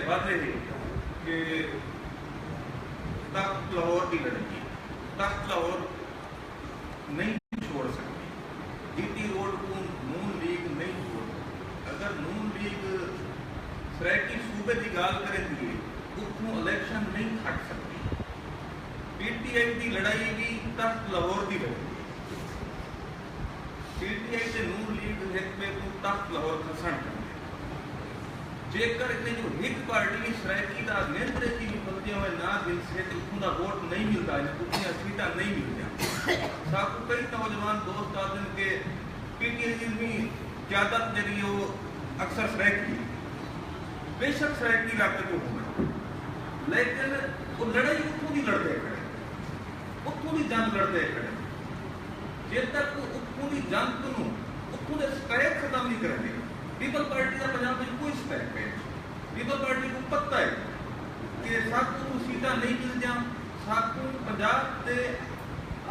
वादे कि तख्त लाहौर की लड़की तख्त लाहौर नहीं छोड़ सकती, जीटी रोड को नून लीग नहीं छोड़ सकती। अगर नून लीग सरायकी सूबे की गाल करेगी उतों इलैक्शन नहीं खट सकती। पीटीआई की लड़ाई भी तख्त लाहौर की लड़की, पीटीआई से नून लीग एक पे तख्त लाहौर खसन कर जेकर इतने जो एक पार्टी सरायकी का नियंत्रण की भी हुए ना दिल से उतों का वोट नहीं मिलता, उतनी सीटा नहीं मिलती। साकू कई नौजवान दोस्त आते हैं कि पीटीआई में क्यादत जी वो अक्सर सरायकी बेशक सरायकी इलाके को होना, लेकिन वो लड़ाई उतों की लड़ते खड़े, उतों की जंग लड़ते खड़े। जे तक उतों की जंग को उतों के स्टैक खत्म नहीं करेंगे। पीपल पार्टी का पंजाब में कोई स्टैक है, पीपल पार्टी को पता है कि साकू सीटा नहीं मिलदियां, साकू पंजाब के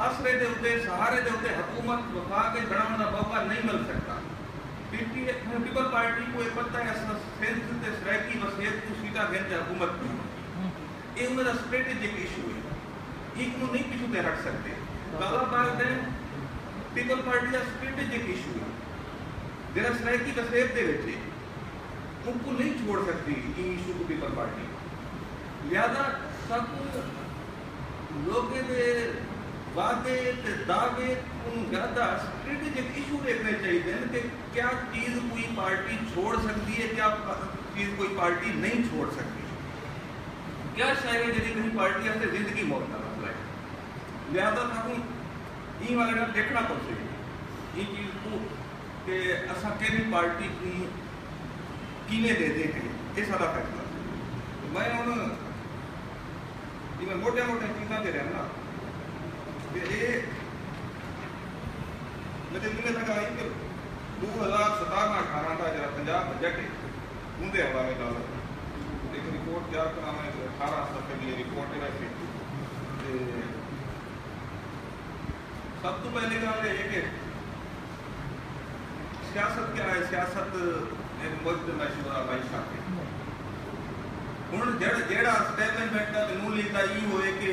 आसरे के उत्ते सहारे के उत्ते हुकूमत वफा के बढ़ाने का मौका नहीं मिल सकता। पीपल पार्टी को यह पता है सिंध के सरायकी वसीयत को सीटा देने हुकूमत की ये उनका स्ट्रेटेजिक इशू है, एक नहीं पिछू ते हट सकते। कालाबाग डैम पीपल पार्टी का स्ट्रेटेजिक इशू है, जरा सरायकी वसीयत के उनको नहीं छोड़ सकती इशू को पीपल पार्टी। लिहाजा सब लोगों के वादे दावे ज़्यादा स्ट्रेटेजिक इशू देखने चाहिए कि क्या चीज़ कोई पार्टी छोड़ सकती है, क्या चीज़ कोई पार्टी नहीं छोड़ सकती, क्या शायद जी कहीं पार्टी आपसे जिंदगी मौत का मसला है। लिहाजा साकू ये वाले देखना पड़े ये चीज़ को कि असा कि पार्टी को किने दे दे ये सारा फैसला। तो मैं हूँ जिम्मे मोटिया मोटिया चीज़ा से रहना ये मुझे जिम्मे लगा कि 2017-18 का जरा पंजाब बजट है उनके हवाले का एक रिपोर्ट तैयार कराना 18 सफे की रिपोर्ट है। वैसे सब तो पहले गल है कि सियासत क्या है, सियासत एक मुल्क मशहूर मैशत है। हुण जेड़ा स्टैबलिशमेंट का नून लीग का ये होए कि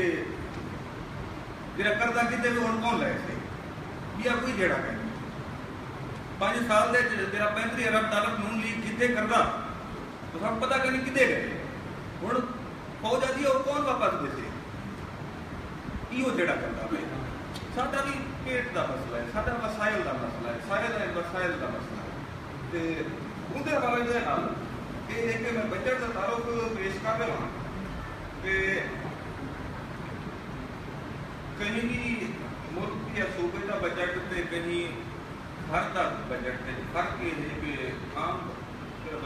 जरा करदा किते भी हुण कौन लै सी या कोई जेड़ा है 5 साल दे जरा 35 अरब डॉलर नून लीग किते करदा तो सब पता कहीं किते गए। हुण फौज आदि और कौन वापस देसे इहो जेड़ा करदा पे साडा भी पेट का मसला है, साडा वसाइल का मसला है, सारे वसाइल का मसला है। तो उनके हवाले से नाल ये है कि मैं बजट का तारुफ पेश कर रहा कि कहीं भी मुल्क या सूबे का बजट से कहीं घर का बजट है फर्क ये है कि आम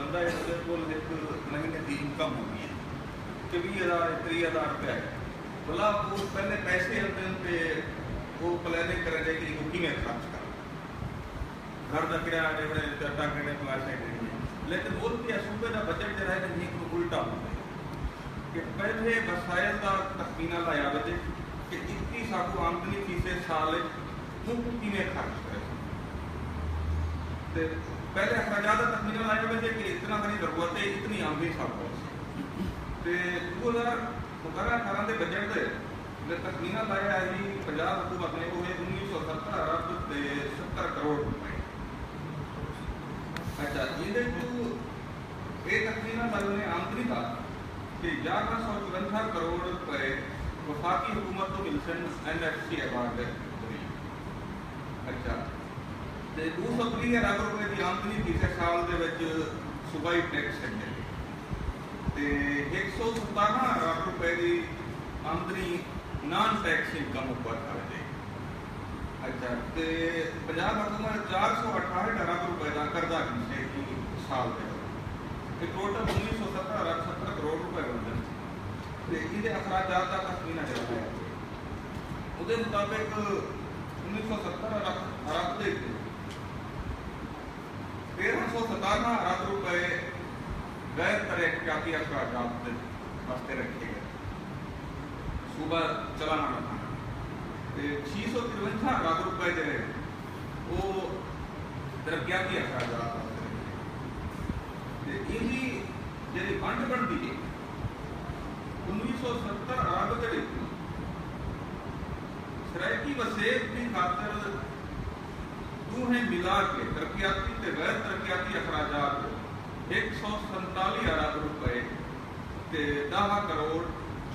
बंदा है को एक महीने की इनकम होगी है कि 20,000 30,000 रुपया है भला वो पहले पैसे होते हैं वो प्लानिंग करें कि किमें खर्च कर घर का किराया देने चट्टा करने क्लासें देनी, लेकिन वो सूबे का बजट जो है एक उल्टा होता है कि पहले वसायल का तखमीना लाया बजे कि इतनी साकू आमदनी फीसे साल उनको किमें खर्च करें। तो पहले अखराजात का तखमीना लाया बजे कि इतना सारी जरूरत है इतनी आमदनी साकू तो 2017-18 के बजट से तखमीना लाया है पंजाब हुकूमत ने वो 1970 अरब 70 करोड़ रुपए। अच्छा ये तखमीना लाया ने आमदनी का कि 1154 करोड़ रुपए वफाकी हुकूमत को मिलसन NFC अवार्ड हुई। अच्छा तो 230 अरब रुपए की आमदनी तीसरे साल के सूबाई टैक्स है तो 117 अरब रुपए की आमदनी नॉन टैक्स इनकम ऊपर आ जाए। अच्छा तो पंजाब हुकूमत 468 अरब रुपए का कर्जा खींचे कि साल के टोटल 1970 अरब 70 करोड़ रुपए बनते तो ये अखराजात का तखमीना जो है उसके मुताबिक 1970 अरब से 1357 अरब रुपए गैर तरक्याती अखराजात वास्ते रखे गए सूबा चलाना था। 653 अरब रुपए जो है वो तरक्याती अखराजात जी जी ਵੰਡ ਬਣਦੀ ਹੈ 1970 ਅਰਬ ਦੇ ਵਿੱਚ ਸਰਾਇਕੀ ਵਸੇਬ ਦੀ ਖਾਤਰ ਦੋਹੇ ਮਿਲਾ ਕੇ ਤਰੱਕਿਆਤੀ ਤੇ ਗੈਰ ਤਰੱਕਿਆਤੀ ਅਖਰਾਜਾਤ 147 ਅਰਬ ਰੁਪਏ ਤੇ 10 ਕਰੋੜ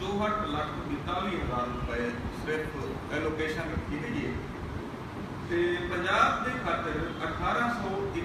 64,42,000 ਰੁਪਏ ਸਿਰਫ ਐਲੋਕੇਸ਼ਨ ਰੱਖੀ ਗਈ ਹੈ ਤੇ ਪੰਜਾਬ ਦੇ ਖਾਤਰ 1891